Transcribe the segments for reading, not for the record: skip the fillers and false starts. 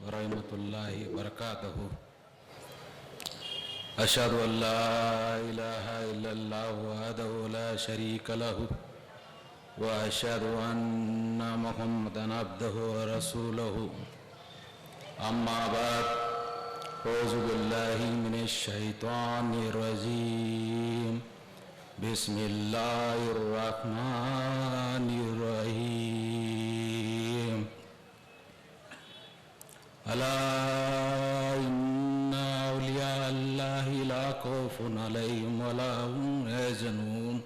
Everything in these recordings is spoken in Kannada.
वरहमतुल्लाहि वबरकातुहू। अशहदु अल्ला इलाहा इल्लल्लाह वहदहु ला शरीक लहु व अशहदु अन्ना मुहम्मदन अब्दुहु व रसूलुहु। अम्मा बाद औज़ु बिल्लाहि मिनश शैतानिर रजीम। बिस्मिल्लाहिर रहमानिर रहीम। अला इन्ना औलिया अल्लाहि ला खौफुन अलैहिम वला हुम यहज़नून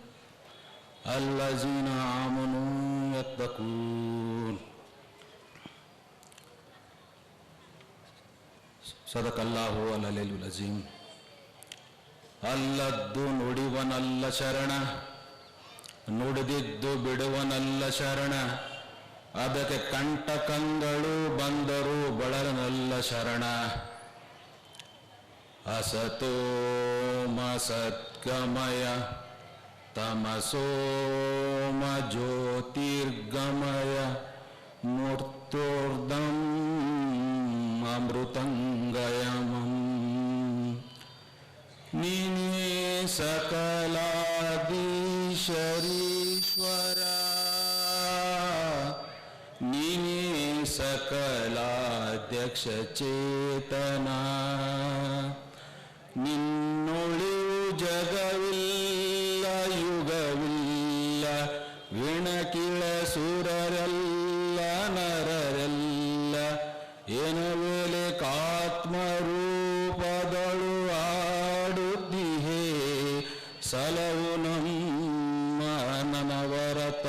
अल्लज़ीना आमनू यत्तक़ून। सदक़ल्लाहु अल-अलीयुल अज़ीम। ಅಲ್ಲದ್ದು ನುಡಿವನಲ್ಲ ಶರಣ, ನುಡಿದಿದ್ದು ಬಿಡುವನಲ್ಲ ಶರಣ, ಅದಕ್ಕೆ ಕಂಟಕಂಗಳು ಬಂದರು ಬಳಲನಲ್ಲ ಶರಣ. ಅಸತೋಮ ಸದ್ಗಮಯ ತಮಸೋಮ ಜ್ಯೋತಿರ್ಗಮಯ ಮೂರ್ತೋರ್ಧಂ ಅಮೃತಂಗಯಮಂ. ನೀನೇ ಸಕಲಾಧೀಶರೀಶ್ವರ, ನೀನೇ ಸಕಲಾಧ್ಯಕ್ಷ ಚೇತನ. ನಿನ್ನೊಳಿವು ಜಗವಿಲ್ಲ ಯುಗವಿಲ್ಲ, ವಿಣಕಿಳ ಸುರರೆಲ್ಲ ನರರೆಲ್ಲ ಎನವೇಲೆ ಕಾತ್ಮರೂಪದಳು ಆಡುತ್ತಿಹೇ ಸಲವು ನಮ್ಮ ನನವರತ.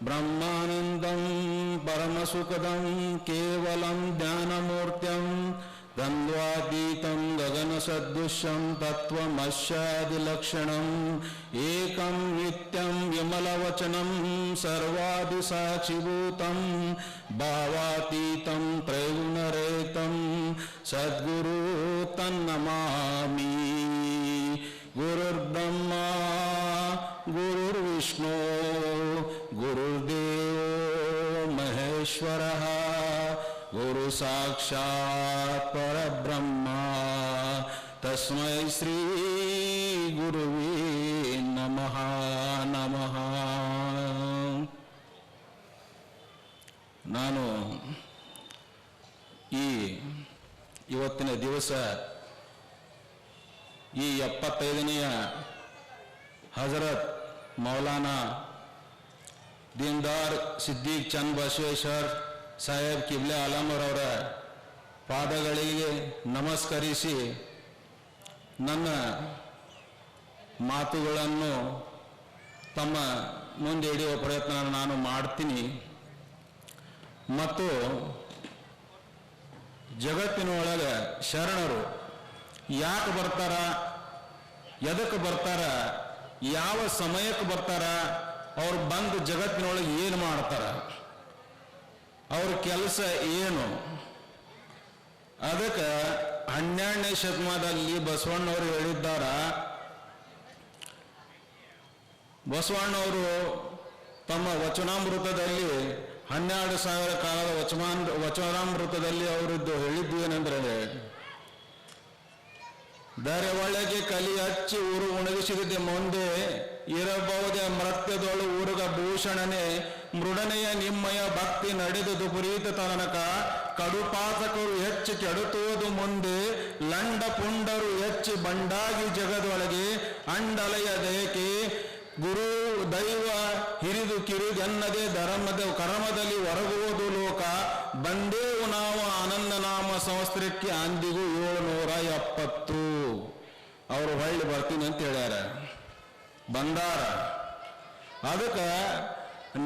ಬ್ರಹ್ಮಾನಂದಂ ಪರಮಸುಖದಂ ಕೇವಲಂ ಜ್ಞಾನಮೂರ್ತ್ಯಂ ದ್ವಂದ್ವಾತೀತಂ ಗಗನಸದೃಶಂ ತತ್ವಮಸ್ಯಾದಿಲಕ್ಷಣಂ ಏಕಂ ನಿತ್ಯಂ ವಿಮಲವಚನಂ ಸರ್ವಾದಿಸಾಕ್ಷಿಭೂತಂ ಭಾವಾತೀತಂ ತ್ರೈಗುಣರಹಿತಂ ಸದ್ಗುರು ತನ್ನಮಾಮಿ. ಗುರುರ್ಬ್ರಹ್ಮ ಗುರುರ್ವಿಷ್ಣು ಗುರುರ್ದೇವೋ ಮಹೇಶ್ವರಃ ಗುರು ಸಾಕ್ಷಾತ್ ಪರಬ್ರಹ್ಮ ತಸ್ಮೈ ಶ್ರೀ ಗುರುವೇ ನಮಃ ನಮಃ. ನಾನು ಇವತ್ತಿನ ದಿವಸ ಈ 75ನೇಯ ಹಜರತ್ ಮೌಲಾನಾ ದೀನ್ದಾರ್ ಸಿದ್ದೀಕ್ ಚಂದ್ ಬಸವೇಶ್ವರ್ ಸಾಹೇಬ್ ಕಿಬ್ಲೆ ಆಲಮರವರ ಪಾದಗಳಿಗೆ ನಮಸ್ಕರಿಸಿ ನನ್ನ ಮಾತುಗಳನ್ನು ತಮ್ಮ ಮುಂದೆ ಇಡುವ ಪ್ರಯತ್ನ ನಾನು ಮಾಡ್ತೀನಿ. ಮತ್ತು ಜಗತ್ತಿನೊಳಗೆ ಶರಣರು ಯಾಕೆ ಬರ್ತಾರ, ಎದಕ್ಕೆ ಬರ್ತಾರ, ಯಾವ ಸಮಯಕ್ಕೆ ಬರ್ತಾರ, ಅವ್ರು ಬಂದು ಜಗತ್ತಿನೊಳಗೆ ಏನು ಮಾಡ್ತಾರ, ಅವ್ರ ಕೆಲಸ ಏನು, ಅದಕ್ಕೆ 12ನೇ ಶತಮಾನದಲ್ಲಿ ಬಸವಣ್ಣವರು ಹೇಳಿದ್ದಾರ. ಬಸವಣ್ಣವರು ತಮ್ಮ ವಚನಾಮೃತದಲ್ಲಿ 12,000 ಕಾಲದ ವಚನಾಮೃತದಲ್ಲಿ ಅವರದ್ದು ಹೇಳಿದ್ದು ಏನಂದ್ರೆ, ದರೆ ಒಳಗೆ ಕಲಿ ಹಚ್ಚಿ ಊರು ಉಣಗಿಸಿದ ಮುಂದೆ ಇರಬಹುದೇ ಮೃತ್ಯದೊಳು ಊರುಗ ಭೂಷಣನೆ ಮೃಡನೆಯ ನಿಮ್ಮಯ ಭಕ್ತಿ ನಡೆದುದು ಪುರೀತ ತನಕ ಕಡುಪಾತಕರು ಹೆಚ್ಚು ಕೆಡುತ್ತುವುದು ಮುಂದೆ ಲಂಡ ಪುಂಡರು ಹೆಚ್ಚು ಬಂಡಾಗಿ ಜಗದೊಳಗೆ ಅಂಡಲಯ ದಯಕೆ ಗುರು ದೈವ ಹಿರಿದು ಕಿರಿದೆನ್ನದೆ ಧರ್ಮದ ಕರ್ಮದಲ್ಲಿ ಹೊರಗುವುದು ಲೋಕ ಬಂದೇವು ನಾವು ಆನಂದ ನಾಮ ಸಂವತ್ಸರಕ್ಕೆ ಅಂದಿಗೂ 770. ಅವರು ಹೊಳ್ಳಿ ಬರ್ತೀನಿ ಅಂತ ಹೇಳ್ಯಾರ, ಬಂದಾರ. ಅದಕ್ಕೆ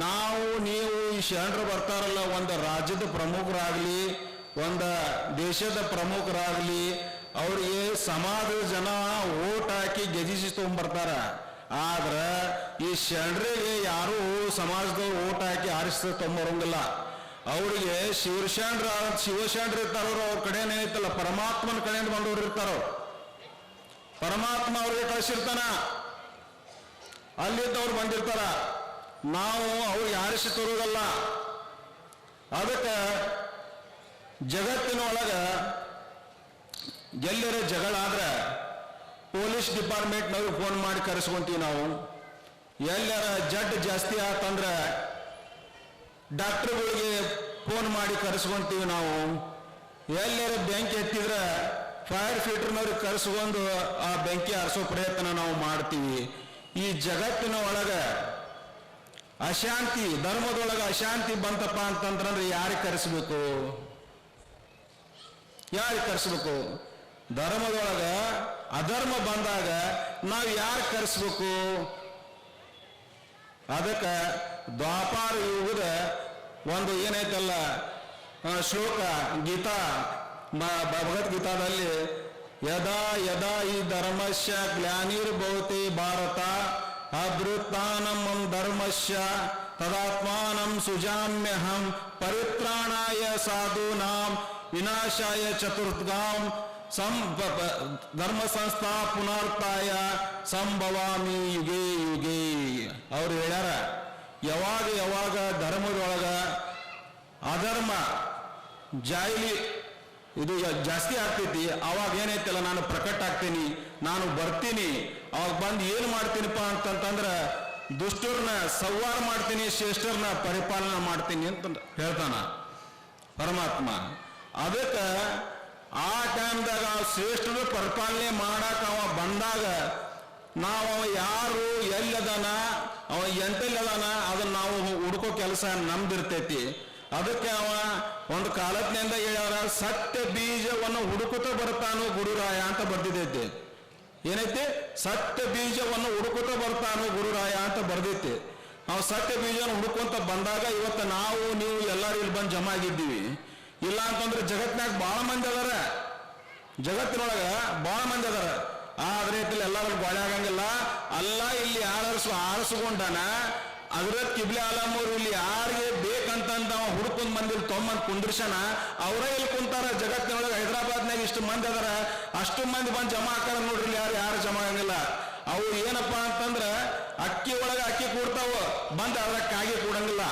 ನಾವು ನೀವು ಈ ಶರಣರು ಬರ್ತಾರಲ್ಲ, ಒಂದು ರಾಜ್ಯದ ಪ್ರಮುಖರಾಗಲಿ ಒಂದು ದೇಶದ ಪ್ರಮುಖರಾಗಲಿ ಅವ್ರಿಗೆ ಸಮಾಜದ ಜನ ಓಟ್ ಹಾಕಿ ಗೆದಿಸಿ ತೊಗೊಂಡ್ಬರ್ತಾರ. ಆದ್ರೆ ಈ ಶರಣರಿಗೆ ಯಾರು ಸಮಾಜದವ್ರು ಓಟ್ ಹಾಕಿ ಆರಿಸ್ತಾ ತೊಗೊಂಬರಂಗಿಲ್ಲ. ಅವರಿಗೆ ಶಿವಶರಣರು ಇರ್ತಾರೋ ಅವ್ರ ಕಡೆನೇ ಐತಲ್ಲ, ಪರಮಾತ್ಮನ ಕಡೆಯಿಂದ ಬಂದವ್ರು ಇರ್ತಾರೋ, ಪರಮಾತ್ಮ ಅವ್ರಿಗೆ ಕಳಿಸಿರ್ತಾನ, ಅಲ್ಲಿದ್ದವ್ರು ಬಂದಿರ್ತಾರ. ನಾವು ಅವ್ರಿಗೆ ಆರಿಸಿ ತರೋದಲ್ಲ. ಅದಕ್ಕೆ ಜಗತ್ತಿನೊಳಗ ಎಲ್ಲರ ಜಗಳ ಆದ್ರೆ ಪೊಲೀಸ್ ಡಿಪಾರ್ಟ್ಮೆಂಟ್ನವ್ರಿಗೆ ಫೋನ್ ಮಾಡಿ ಕರೆಸ್ಕೊಂತೀವಿ ನಾವು. ಎಲ್ಲರ ಜಡ್ ಜಾಸ್ತಿ ಆತಂದ್ರೆ ಡಾಕ್ಟರ್ಗಳಿಗೆ ಫೋನ್ ಮಾಡಿ ಕರೆಸ್ಕೊಂತೀವಿ ನಾವು. ಎಲ್ಲರ ಬೆಂಕಿ ಎತ್ತಿದ್ರೆ ಫೈರ್ ಫೈಟರ್ನವ್ರಿಗೆ ಕರೆಸ್ಕೊಂಡು ಆ ಬೆಂಕಿ ಆರಿಸೋ ಪ್ರಯತ್ನ ನಾವು ಮಾಡ್ತೀವಿ. ಈ ಜಗತ್ತಿನ ಒಳಗೆ ಅಶಾಂತಿ, ಧರ್ಮದೊಳಗೆ ಅಶಾಂತಿ ಬಂತಪ್ಪ ಅಂತಂದ್ರೆ ಯಾರಿಗೆ ಕರೆಸ್ಬೇಕು? ಯಾರಿಗೆ ಕರೆಸ್ಬೇಕು? ಧರ್ಮದೊಳಗ ಅಧರ್ಮ ಬಂದಾಗ ನಾವು ಯಾರು ಕರೆಸ್ಬೇಕು? ಅದಕ್ಕೆ ದ್ವಾಪಾರ ಯುಗದ ಒಂದು ಏನೈತಲ್ಲ ಶ್ಲೋಕ ಗೀತಾ ಭಗವದ್ಗೀತಾದಲ್ಲಿ ಯದಾ ಯದಾ ಈ ಧರ್ಮಸ್ಯ ಗ್ಲಾನಿರ್ಭವತಿ ಭಾರತ ಅಭೃತಾನಂ ಧರ್ಮಸ್ಯ ತದಾತ್ಮಾನಂ ಸುಜಾಮ್ಯಹಂ ಪರಿತ್ರಾಣಾಯ ಸಾಧೂನಾಂ ವಿನಾಶಾಯ ಚತುರ್ಥಗಾಂ ಧರ್ಮ ಸಂಸ್ಥಾ ಪುನರ್ತಾಯ ಸಂಭವಾಮಿ ಯುಗೇ ಯುಗೇ. ಅವ್ರು ಹೇಳ್ಯಾರ, ಯಾವಾಗ ಯಾವಾಗ ಧರ್ಮದೊಳಗ ಅಧರ್ಮ ಜಾಯಿಲಿ ಇದು ಜಾಸ್ತಿ ಆಗ್ತೈತಿ ಅವಾಗ ಏನೈತಲ್ಲ ನಾನು ಪ್ರಕಟ ಆಗ್ತೀನಿ, ನಾನು ಬರ್ತೀನಿ, ಅವಾಗ ಬಂದು ಏನು ಮಾಡ್ತೀನಿಪ್ಪ ಅಂತಂದ್ರೆ ದುಷ್ಟರನ್ನ ಸಂವಾರ ಮಾಡ್ತೀನಿ, ಶ್ರೇಷ್ಠರನ್ನ ಪರಿಪಾಲನೆ ಮಾಡ್ತೀನಿ ಅಂತ ಹೇಳ್ತಾನ ಪರಮಾತ್ಮ. ಅದಕ್ಕೆ ಆ ಟೈಮ್ದಾಗ ಶ್ರೇಷ್ಠರು ಪರಿಪಾಲನೆ ಮಾಡಾಕ ಅವ ಬಂದಾಗ ನಾವು ಯಾರು ಎಲ್ಲದಾನ ಅವ ಎಂತೆಲ್ಲದಾನ ಅದನ್ನ ನಾವು ಹುಡುಕೋ ಕೆಲಸ ನಮ್ದಿರ್ತೈತಿ. ಅದಕ್ಕೆ ಅವ ಒಂದು ಕಾಲತ್ನಿಂದ ಹೇಳ್ಯಾರ, ಸತ್ಯ ಬೀಜವನ್ನು ಹುಡುಕುತ್ತ ಬರ್ತಾನು ಗುರುರಾಯ ಅಂತ ಬರ್ದಿದ್ದೈತಿ. ಏನೈತಿ? ಸತ್ಯ ಬೀಜವನ್ನು ಹುಡುಕುತ್ತ ಬರ್ತಾನು ಗುರುರಾಯ ಅಂತ ಬರ್ದೈತಿ. ನಾವು ಸತ್ಯ ಬೀಜವನ್ನು ಹುಡುಕುವಂತ ಬಂದಾಗ ಇವತ್ತು ನಾವು ನೀವು ಎಲ್ಲರೂ ಇಲ್ಲಿ ಬಂದು ಜಮಾ ಆಗಿದ್ದೀವಿ. ಇಲ್ಲ ಅಂತಂದ್ರೆ ಜಗತ್ತಿನಾಗ ಬಹಳ ಮಂದಿ ಅದಾರ, ಜಗತ್ತಿನೊಳಗ ಬಹಳ ಮಂದಿ ಅದಾರ. ಆದ್ರೆ ಇಲ್ಲಿ ಎಲ್ಲರೂ ಗೋಳೆ ಆಗಂಗಿಲ್ಲ. ಅಲ್ಲ ಇಲ್ಲಿ ಆರಿಸ್ಕೊಂಡಾನ ಹಜರತ್ ಕಿಬ್ಲೆ ಆಲಮ್ ಅವ್ರು ಇಲ್ಲಿ ಯಾರಿಗೆ ಬೇಕಂತಂದ ಹುಡುಕೊಂಡ್ ಮಂದಿಲ್ ತೊಂಬಂದ್ ಕುಂದ್ರಸನ ಅವರೇ ಇಲ್ಲಿ ಕುಂತಾರ. ಜಗತ್ತಿನೊಳಗೆ ಹೈದರಾಬಾದ್ನಾಗ ಇಷ್ಟು ಮಂದಿ ಅದಾರ, ಅಷ್ಟು ಮಂದಿ ಬಂದು ಜಮಾ ಹಾಕಾರ ನೋಡ್ರಿ, ಯಾರು ಜಮಾ ಆಗಂಗಿಲ್ಲ. ಅವು ಏನಪ್ಪ ಅಂತಂದ್ರ ಅಕ್ಕಿ ಒಳಗೆ ಅಕ್ಕಿ ಕೂಡ್ತಾವ, ಬಂದು ಅದ್ರಾಗ ಕಾಗಿ ಕೂಡಂಗಿಲ್ಲ.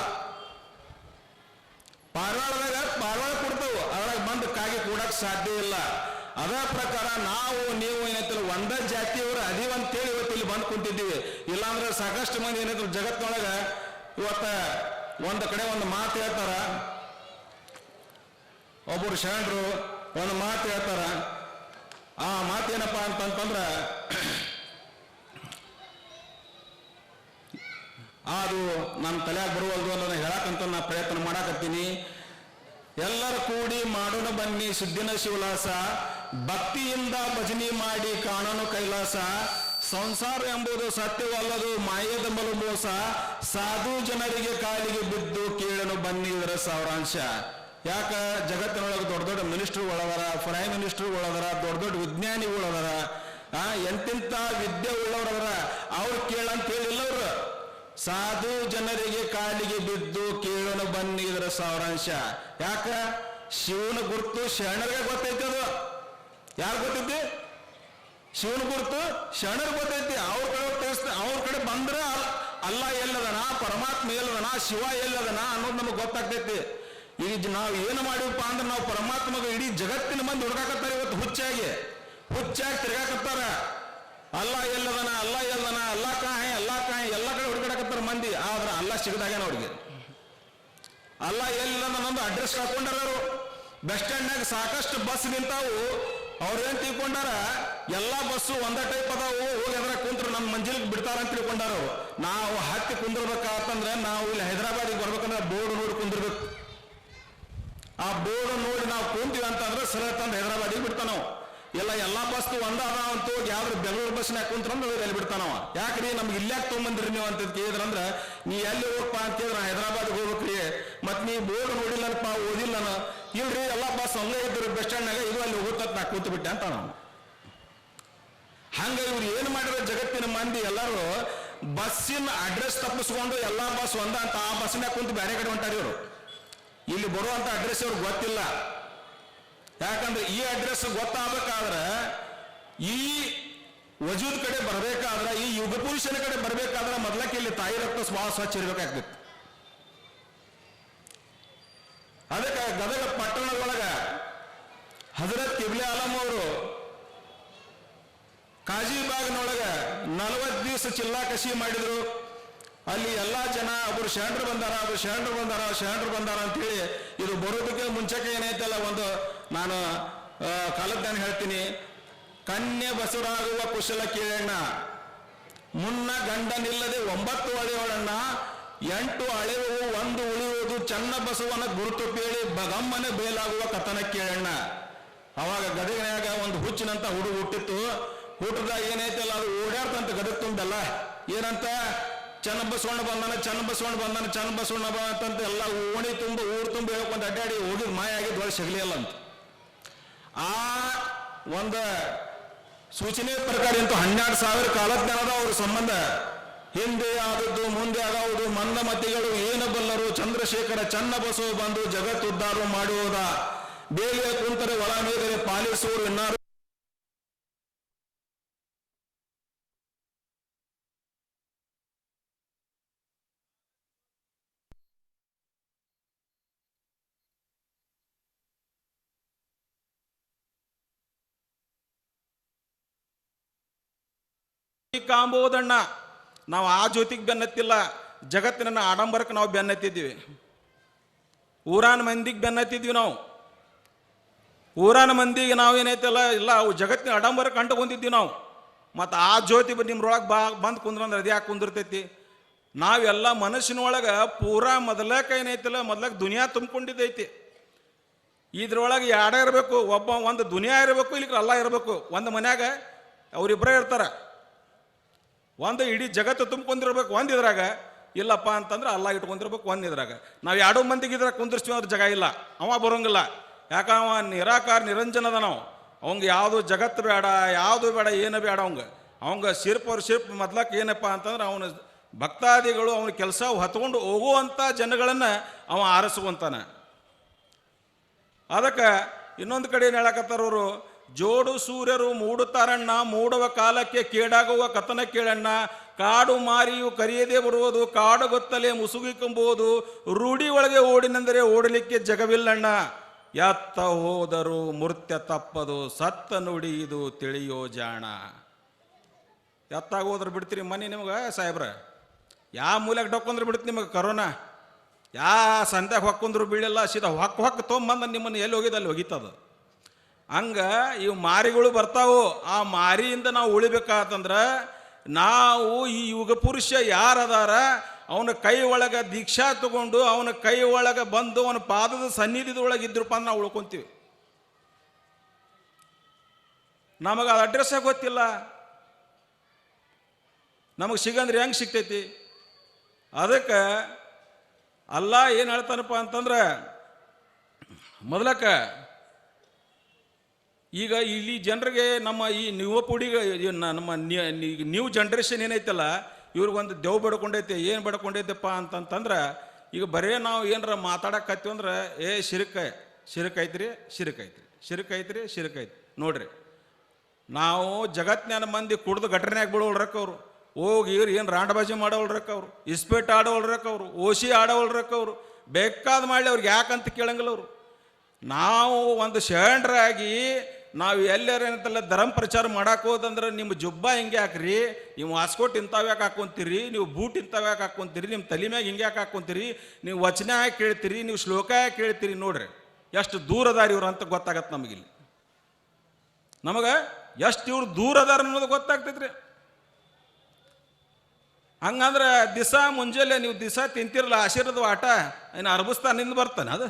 ಪಾರ್ವಾಳ ಕೊಡ್ತಾವ, ಅದ್ರಾಗ ಬಂದು ಕಾಗಿ ಕೂಡಕ್ ಸಾಧ್ಯ ಇಲ್ಲ. ಅದೇ ಪ್ರಕಾರ ನಾವು ನೀವು ಏನೈತಿಲ್ಲ ಒಂದ ಜಾತಿಯವರು ಅದೀವಂತೇಳಿ ಇವತ್ತು ಇಲ್ಲಿ ಬಂದು ಕುಂತಿದ್ದೀವಿ. ಇಲ್ಲಾಂದ್ರೆ ಸಾಕಷ್ಟು ಮಂದಿ ಏನೈತಿ ಜಗತ್ತಿನೊಳಗ ಇವತ್ತ ಒಂದು ಕಡೆ ಒಂದು ಮಾತು ಹೇಳ್ತಾರ, ಒಬ್ಬರು ಶರಣರು ಒಂದು ಮಾತು ಹೇಳ್ತಾರ. ಆ ಮಾತೇನಪ್ಪ ಅಂತಂತಂದ್ರ ಅದು ನನ್ನ ತಲೆಯಾಗ ಬರುವಲ್ದು ಅನ್ನೋದನ್ನ ಹೇಳಕ್ಕಂತ ನಾ ಪ್ರಯತ್ನ ಮಾಡಾಕತ್ತೀನಿ. ಎಲ್ಲರೂ ಕೂಡಿ ಮಾಡೋಣ ಬನ್ನಿ ಸುದ್ದಿನ ಶಿವಲಾಸ, ಭಕ್ತಿಯಿಂದ ಭಜನೆ ಮಾಡಿ ಕಾಣೋನು ಕೈಲಾಸ. ಸಂಸಾರ ಎಂಬುದು ಸತ್ಯವಲ್ಲದು ಮಾಯದ ಮೋಸ, ಸಾಧು ಜನರಿಗೆ ಕಾಲಿಗೆ ಬಿದ್ದು ಕೇಳನು ಬನ್ನಿ ಇದರ ಸಾರಾಂಶ. ಯಾಕ ಜಗತ್ತಿನೊಳಗೆ ದೊಡ್ಡ ದೊಡ್ಡ ಮಿನಿಸ್ಟರ್ಗಳದಾರ, ಪ್ರೈಮ್ ಮಿನಿಸ್ಟರ್ಗಳದಾರ, ದೊಡ್ಡ ದೊಡ್ಡ ವಿಜ್ಞಾನಿಗಳದಾರ, ಎಂತೆಂತ ವಿದ್ಯೆ ಉಳ್ಳವರದಾರ, ಅವ್ರು ಕೇಳಂತ ಹೇಳಿಲ್ಲವ್ರು. ಸಾಧು ಜನರಿಗೆ ಕಾಲಿಗೆ ಬಿದ್ದು ಕೇಳೋಣ ಬನ್ನಿ ಇದರ ಸಾರಾಂಶ. ಯಾಕ ಶಿವನ ಗುರುತು ಶರಣರಿಗೆ ಗೊತ್ತೈತಿ. ಅದು ಯಾರು ಗೊತ್ತೈತಿ? ಶಿವನ ಗುರುತು ಶರಣರಿಗೆ ಗೊತ್ತೈತಿ. ಅವ್ರ ಕಡೆ ಬಂದ್ರೆ ಅಲ್ಲ ಎಲ್ಲದನ, ಪರಮಾತ್ಮ ಎಲ್ಲದನ, ಶಿವ ಎಲ್ಲದನ ಅನ್ನೋದು ನಮಗೆ ಗೊತ್ತಾಗ್ತೈತಿ. ಈಗ ನಾವು ಏನು ಮಾಡಿವಪ್ಪ ಅಂದ್ರೆ ನಾವು ಪರಮಾತ್ಮಗೆ ಇಡೀ ಜಗತ್ತಿನ ಮಂದಿ ಹುಡುಕಾಕತ್ತಾರೆ. ಇವತ್ತು ಹುಚ್ಚಾಗಿ ತಿರ್ಗಾಕತ್ತಾರ. ಅಲ್ಲ ಎಲ್ಲದನ, ಅಲ್ಲ ಎಲ್ಲದನ, ಅಲ್ಲ ಕಾಹೆ ಎಲ್ಲ ಕಡೆ ಹುಡುಕಾಡಕತ್ತಾರ ಮಂದಿ. ಆದ್ರೆ ಅಲ್ಲ ಸಿಗದಾಗೇನ ಅವ್ರಿಗೆ. ಅಲ್ಲ ಎಲ್ಲದನ್ನೊಂದು ಅಡ್ರೆಸ್ ಹಾಕೊಂಡಾರ. ಬಸ್ ಸ್ಟ್ಯಾಂಡ್ನಾಗ ಸಾಕಷ್ಟು ಬಸ್ ನಿಂತಾವು. ಅವ್ರೇನ್ ತಿಳ್ಕೊಂಡಾರ, ಎಲ್ಲಾ ಬಸ್ಸು ಒಂದೇ ಟೈಪ್ ಅದಾವು, ಹೋಗಿ ಅದ್ರ ಕುಂತ್ರು ನಮ್ಮ ಮಂಜಿಲಿಗೆ ಬಿಡ್ತಾರ ಅಂತ ತಿಳ್ಕೊಂಡಾರು. ನಾವು ಹತ್ತಿ ಕುಂದಿರ್ಬೇಕಂತಂದ್ರೆ ನಾವು ಇಲ್ಲಿ ಹೈದರಾಬಾದಿಗೆ ಬರ್ಬೇಕಂದ್ರೆ ಬೋರ್ಡ್ ನೋಡಿ ಕುಂದಿರ್ಬೇಕು. ಆ ಬೋರ್ಡ್ ನೋಡಿ ನಾವು ಕುಂತೀವಿ ಅಂತಂದ್ರೆ ಸರ ತಂದು ಹೈದರಾಬಾದಿಗೆ ಬಿಡ್ತಾನ ನಾವು. ಎಲ್ಲಾ ಬಸ್ ಒಂದ ಅದಾವಂತೂ ಯಾವ್ದು ಬೆಂಗಳೂರು ಬಸ್ನಾಗ ಕುಂತ್ರಂದ್ರೆ ಎಲ್ಲಿ ಬಿಡ್ತಾನವ. ಯಾಕ್ರಿ ನಮ್ಗೆ ಇಲ್ಲಾಕ್ ತೊಗೊಂಬಂದ್ರಿ ನೀವು ಅಂತ ಕೇಳಿದ್ರಂದ್ರ, ನೀ ಎಲ್ಲಿ ಹೋಗಪ್ಪ ಅಂತ ಹೇಳಿದ್ರೆ ಹೈದರಾಬಾದ್ಗೆ ಹೋಗ್ಬೇಕ್ರಿ, ಮತ್ ನೀ ಬೋರ್ಡ್ ನೋಡಿಲ್ಲನಪ್ಪ, ಓದಿಲ್ಲ ನಾನು. ಇಲ್ರಿ ಎಲ್ಲಾ ಬಸ್ ಹಂಗೆ ಇದ್ರು ಬಸ್ ಸ್ಟ್ಯಾಂಡ್ನಾಗ, ಇದು ಅಲ್ಲಿ ಹೋಗುತ್ತ ನಾ ಕೂತು ಬಿಟ್ಟೆ ಅಂತ ನಾವು. ಹಂಗ ಇವ್ರು ಏನ್ ಮಾಡಿರೋ ಜಗತ್ತಿನ ಮಂದಿ ಎಲ್ಲರೂ ಬಸ್ಸಿನ ಅಡ್ರೆಸ್ ತಪ್ಪಿಸ್ಕೊಂಡು ಎಲ್ಲಾ ಬಸ್ ಒಂದ ಅಂತ ಆ ಬಸ್ನಾಗ ಕುಂತು ಬೇರೆ ಕಡೆ ಹೊಂಟಾರ. ಇವರು ಇಲ್ಲಿ ಬರುವಂತ ಅಡ್ರೆಸ್ ಅವ್ರಿಗೆ ಗೊತ್ತಿಲ್ಲ. ಯಾಕಂದ್ರೆ ಈ ಅಡ್ರೆಸ್ ಗೊತ್ತಾಗಬೇಕಾದ್ರೆ, ಈ ವಜೂದ್ ಕಡೆ ಬರ್ಬೇಕಾದ್ರೆ, ಈ ಯುಗ ಪುರುಷನ ಕಡೆ ಬರ್ಬೇಕಾದ್ರೆ ಮೊದ್ಲಕ್ಕೆ ಇಲ್ಲಿ ತಾಯಿ ರಕ್ತ ಬಹಳ ಸ್ವಚ್ಛ ಇರ್ಬೇಕಾಗ್ತಿತ್ತು. ಅದಕ್ಕೆ ಗದಗ ಪಟ್ಟಣದೊಳಗ ಹಜರತ್ ಕಿಬ್ಲೆ ಆಲಂ ಅವರು ಕಾಜಿಬಾಗ್ನೊಳಗ 40 ದಿವಸ ಚಿಲ್ಲಾ ಕಸಿ ಮಾಡಿದ್ರು. ಅಲ್ಲಿ ಎಲ್ಲಾ ಜನ ಒಬ್ರು ಶರಣರು ಬಂದಾರ ಅಂತೇಳಿ ಇದು ಬರೋದಕ್ಕೆ ಮುಂಚೆಗೆ ಏನೈತಲ್ಲ ಒಂದು ನಾನು ಕಾಲಜ್ಞಾನ ಹೇಳ್ತೀನಿ. ಕನ್ಯೆ ಬಸವರಾಗುವ ಕುಶಲ ಕೇಳಣ್ಣ, ಮುನ್ನ ಗಂಡನಿಲ್ಲದೆ 9 ಅಳೆಯೋಳಣ್ಣ, 8 ಅಳೆಯುವು 1 ಉಳಿಯುವುದು, ಚನ್ನ ಬಸವನ ಗುರುತು ಕೇಳಿ ಬಗಮ್ಮನೆ ಬೇಲಾಗುವ ಕಥನ ಕೇಳಣ್ಣ. ಅವಾಗ ಗದಗಿನಾಗ ಒಂದು ಹುಚ್ಚಿನಂತ ಹುಡುಗ ಹುಟ್ಟಿತ್ತು. ಹುಟ್ಟದಾಗ ಏನೈತಲ್ಲ ಅದು ಓಡಾಡ್ತಂತ ಗದಗ ತುಂಬೆಲ್ಲ ಏನಂತ ಚನ್ನ ಬಸವಣ್ಣ ಬಂದಾನ ಅಂತಂತ ಎಲ್ಲ ಓಣಿ ತುಂಬ ಊರು ತುಂಬ ಹೇಳ್ಕೊಂಡು ಅಡ್ಡಾಡಿ ಹೋಗಿದ್ ಮಾಯ ಆಗಿದ್ದು ಒಳ್ಳೆ ಸಿಗಲಿ ಅಲ್ಲ ಅಂತ. ಆ ಒಂದು ಸೂಚನೆ ಪ್ರಕಾರ ಇಂತೂ 12,000 ಕಾಲಜ್ಞಾನದ ಅವ್ರ ಸಂಬಂಧ. ಹಿಂದೆ ಆದದ್ದು ಮುಂದೆ ಆಗುವುದು ಮಂದಮತಿಗಳು ಏನು ಬಲ್ಲರು, ಚಂದ್ರಶೇಖರ ಚನ್ನ ಬಸವ ಬಂದು ಜಗತ್ತುದ್ಧಾರ ಮಾಡುವುದ, ಬೇಲಿಯ ಕುಂತರೆ ಒಳ ಮೇದರೆ ಪಾಲಿಸುವರು ಇನ್ನಾರು. ಕಾಂಬೋದಣ್ಣ, ನಾವು ಆ ಜ್ಯೋತಿಗೆ ಬೆನ್ನತ್ತಿಲ್ಲ, ಜಗತ್ತಿನ ಆಡಂಬರಕ್ಕೆ ನಾವು ಬೆನ್ನತ್ತಿದ್ದೀವಿ. ಊರಾನ ಮಂದಿಗೆ ಬೆನ್ನತ್ತಿದ್ವಿ ನಾವು. ಊರಾನ ಮಂದಿಗೆ ನಾವು ಏನೈತಲ್ಲ ಇಲ್ಲ ಅವು ಜಗತ್ತಿನ ಆಡಂಬರ ಕಂಡು ಬಂದಿದ್ದೀವಿ ನಾವು. ಮತ್ತು ಆ ಜ್ಯೋತಿ ನಿಮ್ರೊಳಗೆ ಬಂದು ಕುಂದ್ರಂದ್ರೆ ಅದು ಯಾಕೆ ಕುಂದಿರ್ತೈತಿ? ನಾವೆಲ್ಲ ಮನಸ್ಸಿನೊಳಗೆ ಪೂರಾ ಮೊದಲಕ್ಕೆ ಏನೈತಿಲ್ಲ ಮೊದಲಕ್ಕೆ ದುನಿಯಾ ತುಂಬಿಕೊಂಡಿದ್ದೈತಿ. ಇದ್ರೊಳಗೆ ಯಾಡ ಇರಬೇಕು, ಒಂದು ದುನಿಯಾ ಇರಬೇಕು, ಇಲ್ಲಿಗೆ ಅಲ್ಲ ಇರಬೇಕು. ಒಂದು ಮನ್ಯಾಗ ಅವರಿಬ್ಬರೇ ಇರ್ತಾರೆ, ಒಂದು ಇಡೀ ಜಗತ್ತು ತುಂಬ್ಕೊಂಡಿರ್ಬೇಕು ಒಂದಿದ್ರಾಗ, ಇಲ್ಲಪ್ಪ ಅಂತಂದ್ರೆ ಅಲ್ಲ ಇಟ್ಕೊಂಡಿರ್ಬೇಕು ಒಂದಿದ್ರಾಗ. ನಾವು 2 ಮಂದಿಗೆ ಇದ್ರಾಗ ಕುಂದಿರ್ಸ್ತೀವಿ ಅಂದ್ರೆ ಜಾಗ ಇಲ್ಲ, ಅವ ಬರೋಂಗಿಲ್ಲ. ಯಾಕ ಅವ ನಿರಾಕಾರ ನಿರಂಜನದ. ನಾವು ಅವಂಗೆ ಯಾವುದು ಜಗತ್ತು ಬೇಡ, ಯಾವುದು ಬೇಡ, ಏನು ಬೇಡ. ಅವಂಗ ಶಿರ್ಪ್ ಮೊದ್ಲಕ್ಕೆ ಏನಪ್ಪ ಅಂತಂದ್ರೆ ಅವನ ಭಕ್ತಾದಿಗಳು ಅವನ ಕೆಲಸ ಹೊತ್ಕೊಂಡು ಹೋಗುವಂಥ ಜನಗಳನ್ನು ಅವ ಆರಿಸುವಂತಾನೆ. ಅದಕ್ಕೆ ಇನ್ನೊಂದು ಕಡೆ ಏನು ಹೇಳಕತ್ತಾರವರು, ಜೋಡು ಸೂರ್ಯರು ಮೂಡುತ್ತಾರಣ್ಣ, ಮೂಡುವ ಕಾಲಕ್ಕೆ ಕೇಡಾಗುವ ಕಥನ ಕೇಳಣ್ಣ, ಕಾಡು ಮಾರಿಯು ಕರಿಯದೇ ಬರುವುದು, ಕಾಡು ಗೊತ್ತಲೇ ಮುಸುಗಿಕೊಂಬುವುದು, ರೂಢಿ ಒಳಗೆ ಓಡಿನೆಂದರೆ ಓಡಲಿಕ್ಕೆ ಜಗವಿಲ್ಲಣ್ಣ, ಎತ್ತ ಹೋದರು ಮೃತ್ಯ ತಪ್ಪದು, ಸತ್ತ ನುಡಿ ಇದು ತಿಳಿಯೋ ಜಾಣ. ಎತ್ತಾಗ ಹೋದ್ರೆ ಬಿಡ್ತೀರಿ ಮನೆ ನಿಮ್ಗೆ ಸಾಹೇಬ್ರ? ಯಾವ ಮೂಲೆಗೆ ಡೊಕ್ಕೊಂದ್ರೆ ಬಿಡುತ್ತೆ ನಿಮಗೆ ಕರೋನಾ? ಸಂಧ್ಯಾಗ ಹೊಕ್ಕೊಂಡ್ರು ಬೀಳಿಲ್ಲ, ಸೀದಾ ಹೊಕ್ಕ ತೊಗೊಂಬಂದ ನಿಮ್ಮನ್ನು ಎಲ್ಲಿ ಹೋಗಿದ್ದು ಅಲ್ಲಿ ಹೋಗಿತ್ತದು. ಹಂಗೆ ಇವು ಮಾರಿಗಳು ಬರ್ತಾವು. ಆ ಮಾರಿಯಿಂದ ನಾವು ಉಳಿಬೇಕಾತಂದ್ರೆ ನಾವು ಈ ಯುಗ ಪುರುಷ ಯಾರದಾರ ಅವನ ಕೈ ಒಳಗೆ ದೀಕ್ಷಾ ತಗೊಂಡು ಅವನ ಕೈ ಒಳಗೆ ಬಂದು ಅವನ ಪಾದದ ಸನ್ನಿಧಿದೊಳಗೆ ಇದ್ರಪ್ಪ ಅಂದ್ರೆ ನಾವು ಉಳ್ಕೊಂತೀವಿ. ನಮಗೆ ಅದು ಅಡ್ರೆಸ್ಸೇ ಗೊತ್ತಿಲ್ಲ, ನಮಗೆ ಸಿಗಂದ್ರೆ ಹೆಂಗೆ ಸಿಗ್ತೈತಿ? ಅದಕ್ಕೆ ಅಲ್ಲ ಏನು ಹೇಳ್ತಾನಪ್ಪ ಅಂತಂದ್ರೆ ಮೊದಲಕ್ಕೆ ಈಗ ಇಲ್ಲಿ ಜನರಿಗೆ ನಮ್ಮ ಈ ಯುವ ಪೀಳಿಗೆ ನಮ್ಮ ನ್ಯೂ ಜನ್ರೇಷನ್ ಏನೈತಲ್ಲ ಇವ್ರಿಗೊಂದು ದೇವ್ ಬಡ್ಕೊಂಡೈತೆ. ಏನು ಬಡ್ಕೊಂಡೈತೆಪ್ಪ ಅಂತಂತಂದ್ರೆ ಈಗ ಬರೇ ನಾವು ಏನಾರ ಮಾತಾಡಕತ್ತೀವಿ ಅಂದ್ರೆ ಶಿರಕೈತ್ರಿ ನೋಡ್ರಿ. ನಾವು ಜಗತ್ತಿನ ಮಂದಿ ಕುಡ್ದು ಘಟನೆಯಾಗಿ ಬಿಡೋಳ್ರಕ್ಕ ಅವರು, ಹೋಗಿ ಇವ್ರು ಏನು ರಾಂಡಬಾಜಿ ಮಾಡೋಳ್ರಕ್ಕ ಅವರು, ಇಸ್ಪೇಟ್ ಆಡೋಳ್ರಕ್ಕ ಅವರು, ಓಶಿ ಆಡೋಳ್ರಕ್ಕ ಅವರು, ಬೇಕಾದ ಮಾಡಲಿ ಅವ್ರಿಗೆ ಯಾಕಂತ ಕೇಳಂಗಿಲ್ಲ ಅವರು. ನಾವು ಒಂದು ಶರಣರಾಗಿ ನಾವು ಎಲ್ಲೇನಂತಲ್ಲ ಧರ್ಮ ಪ್ರಚಾರ ಮಾಡಕ್ಕೆ ಹೋದಂದ್ರೆ ನಿಮ್ಮ ಜುಬ್ಬ ಹಿಂಗೆ ಹಾಕ್ರಿ, ನೀವು ವಾಸ್ಕೋಟ್ ಇಂಥವು ಯಾಕೆ ಹಾಕ್ಕೊಂತೀರಿ, ನೀವು ಬೂಟ್ ಇಂಥವು ಯಾಕೆ ಹಾಕ್ಕೊಂತೀರಿ, ನಿಮ್ಮ ತಲೆ ಮ್ಯಾಗ ಹಿಂಗೆ ಯಾಕೆ ಹಾಕ್ಕೊಂತೀರಿ, ನೀವು ವಚನ ಯಾಕೆ ಕೇಳ್ತೀರಿ, ನೀವು ಶ್ಲೋಕ ಯಾಕೆ ಕೇಳ್ತೀರಿ. ನೋಡ್ರಿ ಎಷ್ಟು ದೂರ ಅದಾರ ಇವ್ರು ಅಂತ ಗೊತ್ತಾಗತ್ತೆ ನಮಗಿಲ್ಲಿ. ನಮಗೆ ಎಷ್ಟು ಇವ್ರು ದೂರ ಅದಾರ ಅನ್ನೋದು ಗೊತ್ತಾಗ್ತೈತ್ರಿ. ಹಂಗಂದ್ರೆ ದಿವಸ ಮುಂಜಾನೆ ನೀವು ದಿವಸ ತಿಂತಿರಲ್ಲ ಆಶೀರ್ವಾದ ಆಟ ಏನು ಅರ್ಬಸ್ತಾನಿಂದ ಬರ್ತಾನೆ ಅದು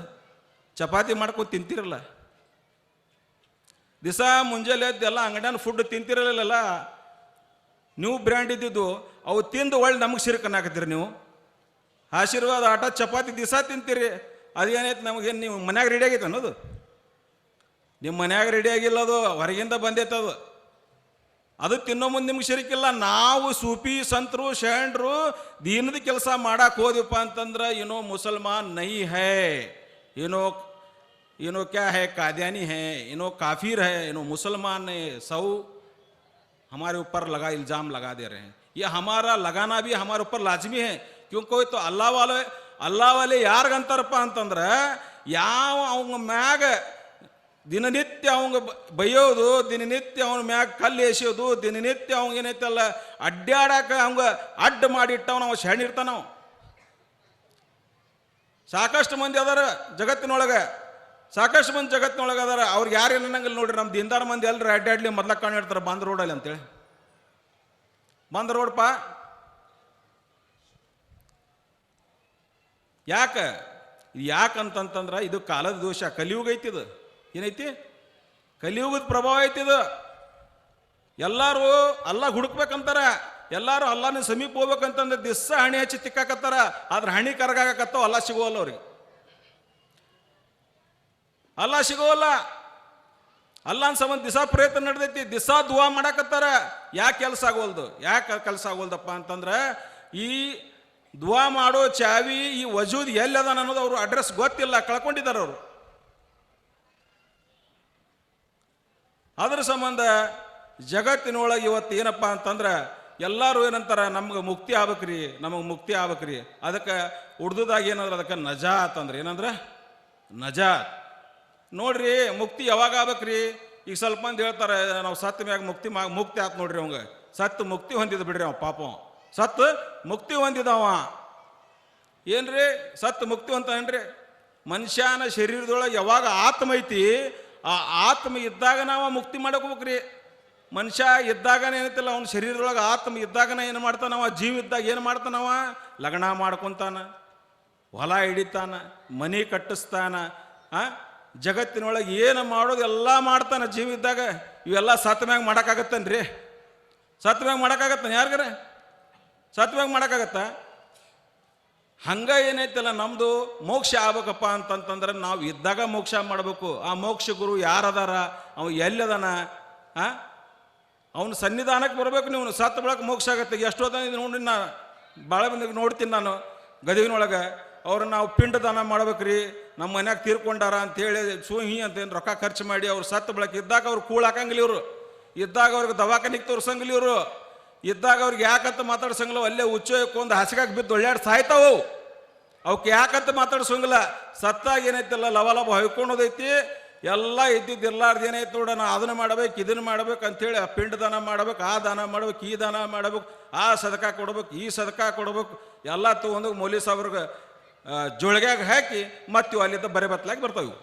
ಚಪಾತಿ ಮಾಡ್ಕೊಂಡು ತಿಂತಿರಲ್ಲ. ದಿವಸ ಮುಂಜಾನೆ ಎದ್ದೆಲ್ಲ ಅಂಗಡಿನ ಫುಡ್ ತಿಂತಿರಲಿಲ್ಲ, ನೀವು ಬ್ರ್ಯಾಂಡ್ ಇದ್ದಿದ್ದು ಅವು ತಿಂದು ಒಳ್ಳೆ ನಮಗೆ ಸಿರ್ಕನ್ನಾಕತ್ತೀರಿ. ನೀವು ಆಶೀರ್ವಾದ ಆಟ ಚಪಾತಿ ದಿವಸ ತಿಂತೀರಿ, ಅದೇನೈತೆ ನಮಗೇನು ನೀವು ಮನ್ಯಾಗ ರೆಡಿ ಆಗೈತೆ ಅನ್ನೋದು? ನಿಮ್ಮ ಮನ್ಯಾಗ ರೆಡಿ ಆಗಿಲ್ಲ, ಅದು ಹೊರಗಿಂದ ಬಂದೈತೆ. ಅದು ತಿನ್ನೋ ಮುಂದೆ ನಿಮ್ಗೆ ಸಿರಿಕಿಲ್ಲ. ನಾವು ಸೂಫಿ ಸಂತರು ಶರಣರು ದೀನದ ಕೆಲಸ ಮಾಡಕ್ಕೆ ಹೋದಿಪ್ಪ ಅಂತಂದ್ರೆ ಏನೋ ಮುಸಲ್ಮಾನ್ ನೈ ಹೈ, इनो क्या है कादियानी है, इनो काफिर है, इनो मुसलमान है, सब हमारे ऊपर इल्ज़ाम लगा दे रहे हैं. ये हमारा लगाना भी हमारे ऊपर लाजमी है, क्योंकि तो अल्लाह वाले यार्गंತಾರಪ್ಪ ಅಂತಂದ್ರೆ ಯಾವ ಅವಂಗ ಮ್ಯಾಗ ದಿನನಿತ್ಯ ಅವಂಗ ಬೈಯೋದು, ದಿನನಿತ್ಯ ಅವನ ಮ್ಯಾಗ ಕಲ್ಲು ಎಸೆಯೋದು, ದಿನನಿತ್ಯ ಅವಂಗ ಏನೈತಲ್ಲ ಅಡ್ಡಾಡಕ ಅವಂಗ ಅಡ್ಡ ಮಾಡಿಟ್ಟವ್ ನಾವು ಶರಣಿರ್ತಾನ. ನಾವು ಸಾಕಷ್ಟು ಮಂದಿ ಅದಾರ ಜಗತ್ತಿನೊಳಗೆ, ಸಾಕಷ್ಟು ಮಂದಿ ಜಗತ್ತಿನೊಳಗೆ ಅದಾರ. ಅವ್ರಿಗೆ ಯಾರು ಏನಂಗಿಲ್ಲ ನೋಡ್ರಿ. ನಮ್ಮ ದೀನ್ದಾರ ಮಂದಿ ಎಲ್ಲರೂ ಅಡ್ಡಾಡ್ಲಿ ಮೊದ್ಲ ಕಾಣಿಡ್ತಾರೆ ಬಂದ್ ರೋಡಲ್ಲಿ ಅಂತೇಳಿ. ಬಂದ್ ರೋಡ್ಪ ಯಾಕಂತಂದ್ರೆ ಇದು ಕಾಲದ ದೋಷ, ಕಲಿಯುಗ ಐತಿ. ಇದು ಏನೈತಿ? ಕಲಿಯುಗದ ಪ್ರಭಾವ ಐತಿ. ಇದು ಎಲ್ಲರೂ ಅಲ್ಲ ಹುಡುಕ್ಬೇಕಂತಾರ, ಎಲ್ಲರೂ ಅಲ್ಲನ ಸಮೀಪ ಹೋಗ್ಬೇಕಂತಂದ್ರೆ ದಿಸ್ಸ ಹಣಿ ಹಚ್ಚಿ ತಿಕ್ಕಾಕತ್ತಾರ. ಆದ್ರೆ ಹಣಿ ಕರಗಾಕತ್ತಾವ, ಅಲ್ಲ ಸಿಗೋವಲ್ಲ ಅವ್ರಿಗೆ, ಅಲ್ಲ ಸಿಗೋವಲ್ಲ. ಅಲ್ಲ ಅನ್ಸಮಂತ ದಿಸಾ ಪ್ರಯತ್ನ ನಡೆದೈತಿ, ದಿಸಾ ದುವಾ ಮಾಡಾಕತ್ತಾರ. ಯಾಕೆ ಕೆಲಸ ಆಗೋಲ್ದು? ಯಾಕೆ ಕೆಲಸ ಆಗೋಲ್ದಪ್ಪ ಅಂತಂದ್ರೆ ಈ ದುವಾ ಮಾಡೋ ಚಾವಿ, ಈ ವಜೂದ್ ಎಲ್ಲದ ಅನ್ನೋದು ಅವರು ಅಡ್ರೆಸ್ ಗೊತ್ತಿಲ್ಲ, ಕಳ್ಕೊಂಡಿದ್ದಾರೆ ಅವರು. ಅದ್ರ ಸಂಬಂಧ ಜಗತ್ತಿನೊಳಗೆ ಇವತ್ತು ಏನಪ್ಪ ಅಂತಂದ್ರೆ ಎಲ್ಲರೂ ಏನಂತಾರ, ನಮ್ಗೆ ಮುಕ್ತಿ ಆಗ್ಬೇಕ್ರಿ, ನಮಗೆ ಮುಕ್ತಿ ಆಗ್ಬೇಕ್ರಿ. ಅದಕ್ಕೆ ಉರ್ದುದಾಗ ಏನಂದ್ರೆ ಅದಕ್ಕೆ ನಜಾತ್ ಅಂದ್ರೆ ಏನಂದ್ರೆ ನಜಾತ್. ನೋಡ್ರಿ ಮುಕ್ತಿ ಯಾವಾಗ ಆಗ್ಬೇಕ್ರಿ? ಈಗ ಸ್ವಲ್ಪ ಮಂದಿ ಹೇಳ್ತಾರೆ ನಾವು ಸತ್ತ ಮ್ಯಾಗ ಮುಕ್ತಿ ಆತ್ ನೋಡ್ರಿ. ಅವಂಗ ಸತ್ತು ಮುಕ್ತಿ ಹೊಂದಿದ ಬಿಡ್ರಿ, ಅವ ಪಾಪ ಸತ್ತು ಮುಕ್ತಿ ಹೊಂದಿದವ. ಏನ್ರಿ ಸತ್ತು ಮುಕ್ತಿ ಹೊಂತಾನ್ರಿ? ಮನುಷ್ಯನ ಶರೀರದೊಳಗೆ ಯಾವಾಗ ಆತ್ಮ ಐತಿ, ಆ ಆತ್ಮ ಇದ್ದಾಗ ನಾವು ಮುಕ್ತಿ ಮಾಡಕ್ ಹೋಗ್ಬೇಕ್ರಿ. ಮನುಷ್ಯ ಇದ್ದಾಗನೇ ಏನೈತಿಲ್ಲ, ಅವನ ಶರೀರದೊಳಗೆ ಆತ್ಮ ಇದ್ದಾಗನ ಏನು ಮಾಡ್ತಾನವ? ಜೀವ ಇದ್ದಾಗ ಏನು ಮಾಡ್ತಾನವ? ಲಗ್ನ ಮಾಡ್ಕೊತಾನ, ಹೊಲ ಹಿಡಿತಾನ, ಮನೆ ಕಟ್ಟಿಸ್ತಾನ, ಜಗತ್ತಿನೊಳಗೆ ಏನು ಮಾಡೋದು ಎಲ್ಲ ಮಾಡ್ತಾನೆ ಜೀವ ಇದ್ದಾಗ. ಇವೆಲ್ಲ ಸತ್ತ ಮ್ಯಾಗ ಮಾಡೋಕ್ಕಾಗತ್ತನ್ರಿ? ಸತ್ತ ಮ್ಯಾಗ ಮಾಡೋಕ್ಕಾಗತ್ತಾನ? ಯಾರಿಗಾರ ಸತ್ತ ಮ್ಯಾಗ ಮಾಡೋಕ್ಕಾಗತ್ತ? ಹಂಗ ಏನೈತಲ್ಲ, ನಮ್ದು ಮೋಕ್ಷ ಆಗ್ಬೇಕಪ್ಪ ಅಂತಂತಂದ್ರೆ ನಾವು ಇದ್ದಾಗ ಮೋಕ್ಷ ಮಾಡಬೇಕು. ಆ ಮೋಕ್ಷ ಗುರು ಯಾರದಾರ, ಅವ ಎಲ್ಲದನ, ಅವನ ಸನ್ನಿಧಾನಕ್ಕೆ ಬರ್ಬೇಕು. ನೀವು ಸತ್ತ ಬಳಕ ಮೋಕ್ಷ ಆಗತ್ತೆ. ಎಷ್ಟೋ ನೋಡಿ, ನಾ ಭಾಳ ಮಂದಿಗೆ ನೋಡ್ತೀನಿ ನಾನು ಗದಗಿನೊಳಗೆ. ಅವ್ರನ್ನ ನಾವು ಪಿಂಡದಾನ ಮಾಡ್ಬೇಕ್ರಿ, ನಮ್ಮ ಮನ್ಯಾಗ ತೀರ್ಕೊಂಡಾರ ಅಂತೇಳಿ ಸೂಹಿ ಅಂತೇನು ರೊಕ್ಕ ಖರ್ಚು ಮಾಡಿ ಅವ್ರು ಸತ್ತ ಬಳಕ ಇದ್ದಾಗ ಅವ್ರು ಕೂಳಾಕಂಗಿಲ್ಲ, ಇವರು ಇದ್ದಾಗ ಅವ್ರಿಗೆ ದವಾಖಾನಿಗೆ ತೋರ್ಸಂಗಿಲ್ಲ, ಇವರು ಇದ್ದಾಗ ಅವ್ರಿಗೆ ಯಾಕಂತ ಮಾತಾಡ್ಸಂಗಿಲ್ಲ. ಅಲ್ಲೇ ಹುಚ್ಚೊಯ್ಕೊಂದು ಹಸಿಗಾಗಿ ಬಿದ್ದು ಒಳ್ಳೆಯಾಡ್ ಸಾಯ್ತಾವು. ಅವಕ್ಕೆ ಯಾಕಂತ ಮಾತಾಡ್ಸಂಗಿಲ್ಲ. ಸತ್ತಾಗ ಏನೈತಲ್ಲ ಲವಲಭ ಹೊಯ್ಕೊಳೋದೈತಿ. ಎಲ್ಲ ಇದ್ದಿದ್ದಿರ್ಲಾರ್ದು ಏನೈತೆ ನೋಡೋಣ, ಅದನ್ನು ಮಾಡ್ಬೇಕು, ಇದನ್ನು ಮಾಡ್ಬೇಕು ಅಂಥೇಳಿ ಆ ಪಿಂಡ ದಾನ ಮಾಡ್ಬೇಕು, ಆ ದಾನ ಮಾಡ್ಬೇಕು, ಈ ದಾನ ಮಾಡ್ಬೇಕು, ಆ ಸದಕ ಕೊಡ್ಬೇಕು, ಈ ಸದಕ ಕೊಡ್ಬೇಕು, ಎಲ್ಲ ತಗೊಂಡು ಮೌಲಿ ಸಾಬ್ರಿಗೆ ಜೋಳಿಗ್ಯಾಗ ಹಾಕಿ ಮತ್ತು ಅಲ್ಲಿದ್ದ ಬರೆ ಬತ್ತಲಾಗಿ ಬರ್ತಾವೆ.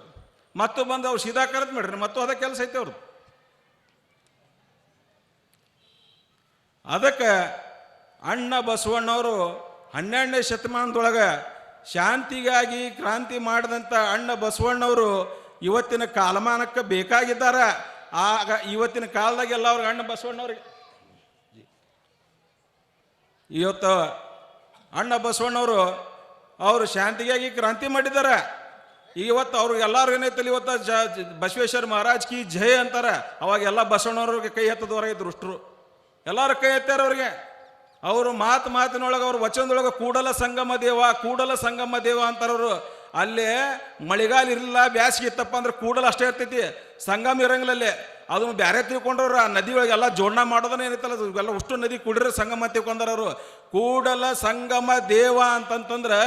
ಮತ್ತು ಬಂದು ಅವ್ರು ಸೀದಾ ಕರೆದು ಮಾಡ್ರಿ, ಮತ್ತು ಅದ ಕೆಲಸ ಐತೆ ಅವ್ರದ್ದು. ಅದಕ್ಕೆ ಅಣ್ಣ ಬಸವಣ್ಣವರು 12ನೇ ಶತಮಾನದೊಳಗೆ ಶಾಂತಿಗಾಗಿ ಕ್ರಾಂತಿ ಮಾಡಿದಂಥ ಅಣ್ಣ ಬಸವಣ್ಣವರು ಇವತ್ತಿನ ಕಾಲಮಾನಕ್ಕೆ ಬೇಕಾಗಿದ್ದಾರೆ. ಆಗ ಇವತ್ತಿನ ಕಾಲದಾಗೆಲ್ಲ ಅವ್ರಿಗೆ ಅಣ್ಣ ಬಸವಣ್ಣವ್ರಿಗೆ ಇವತ್ತು ಅಣ್ಣ ಬಸವಣ್ಣವರು ಅವರು ಶಾಂತಿಗಾಗಿ ಕ್ರಾಂತಿ ಮಾಡಿದ್ದಾರೆ. ಇವತ್ತು ಅವ್ರಿಗೆ ಎಲ್ಲರೂ ಏನೈತಲ್ಲ, ಇವತ್ತು ಬಸವೇಶ್ವರ ಮಹಾರಾಜ್ ಕಿ ಜಯ ಅಂತಾರೆ. ಅವಾಗ ಎಲ್ಲ ಬಸವಣ್ಣವ್ರಿಗೆ ಕೈ ಎತ್ತದವರ ಇದ್ರು ಅಷ್ಟರು, ಎಲ್ಲರೂ ಕೈ ಎತ್ತಾರ ಅವ್ರಿಗೆ. ಅವರು ಮಾತಿನೊಳಗೆ ಅವ್ರ ವಚನದೊಳಗೆ ಕೂಡಲ ಸಂಗಮ ದೇವ, ಕೂಡಲ ಸಂಗಮ ದೇವ ಅಂತಾರವರು. ಅಲ್ಲೇ ಮಳೆಗಾಲ ಇರಲಿಲ್ಲ, ಬ್ಯಾಸಿಗೆ ಇತ್ತಪ್ಪ ಅಂದ್ರೆ ಕೂಡಲ ಅಷ್ಟೇ ಇರ್ತೈತಿ, ಸಂಗಮ ಇರಂಗಿಲ್ಲಲ್ಲೇ. ಅದನ್ನು ಬೇರೆ ತಿಳ್ಕೊಂಡ್ರು. ಆ ನದಿ ಒಳಗೆಲ್ಲ ಜೋಡಣೆ ಮಾಡೋದನ್ನ ಏನೈತಲ್ಲ, ಇವೆಲ್ಲ ಉಷ್ಟು ನದಿ ಕುಡಿದ್ರೆ ಸಂಗಮ ತಿಳ್ಕೊಂಡಾರವರು. ಕೂಡಲ ಸಂಗಮ ದೇವ ಅಂತಂತಂದ್ರೆ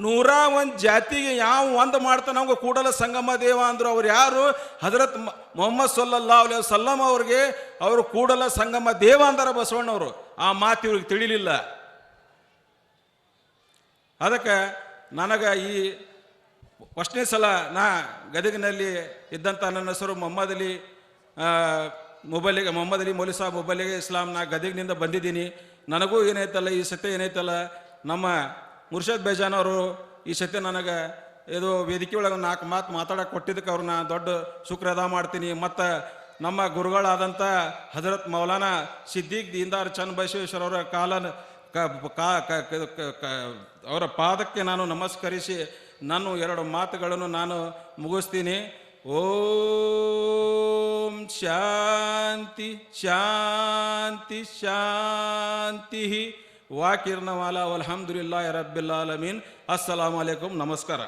101 ಜಾತಿಗೆ ಯಾವ ಒಂದು ಮಾಡ್ತಾನೆ ಅವಾಗ ಕೂಡಲ ಸಂಗಮ ದೇವ ಅಂದ್ರು. ಅವ್ರು ಯಾರು? ಹಜರತ್ ಮೊಹಮ್ಮದ್ ಸಲ್ಲಲ್ಲಾಹು ಅಲೈಹಿ ವಸಲ್ಲಂ ಅವ್ರಿಗೆ ಅವರು ಕೂಡಲ ಸಂಗಮ ದೇವ ಅಂದಾರ ಬಸವಣ್ಣವರು. ಆ ಮಾತು ಇವ್ರಿಗೆ ತಿಳಿಲಿಲ್ಲ. ಅದಕ್ಕೆ ನನಗೆ ಈ ಫಸ್ಟ್ನೇ ಸಲ ನಾ ಗದಗಿನಲ್ಲಿ ಇದ್ದಂಥ ನನ್ನ ಹೆಸರು ಮೊಹಮ್ಮದ್ ಅಲಿ ಮೌಲಿ ಸಾಬ್ ಮೊಬೈಲಿಗೆ ಇಸ್ಲಾಂ. ನಾ ಗದಗಿನಿಂದ ಬಂದಿದ್ದೀನಿ. ನನಗೂ ಏನೈತಲ್ಲ ಈ ಸತ್ಯ ಏನೈತಲ್ಲ, ನಮ್ಮ ಮುರ್ಷದ್ ಬೇಜಾನ್ ಅವರು ಈ ಸತ್ಯ ನನಗೆ ಇದು ವೇದಿಕೆ ಒಳಗೆ 4 ಮಾತು ಮಾತಾಡೋಕೆ ಕೊಟ್ಟಿದ್ದಕ್ಕೆ ಅವ್ರನ್ನ ದೊಡ್ಡ ಶುಕ್ರ ಅದ ಮಾಡ್ತೀನಿ. ಮತ್ತು ನಮ್ಮ ಗುರುಗಳಾದಂಥ ಹಜರತ್ ಮೌಲಾನಾ ಸಿದ್ದೀಕ್ ದೀನ್ದಾರ್ ಚಂದ್ ಬಸವೇಶ್ವರ ಅವರ ಅವರ ಪಾದಕ್ಕೆ ನಾನು ನಮಸ್ಕರಿಸಿ ನಾನು 2 ಮಾತುಗಳನ್ನು ನಾನು ಮುಗಿಸ್ತೀನಿ. ಓಂ ಶಾಂತಿ ಶಾಂತಿ ಶಾಂತಿ. ವಾಕಿರ್ನವಾಲ ಅಲ್ಹಮ್ದುಲಿಲ್ಲಾಹಿ ರಬ್ಬಿಲ್ ಆಲಮೀನ್. ಅಸ್ಸಲಾಮು ಅಲೈಕುಂ. ನಮಸ್ಕಾರ.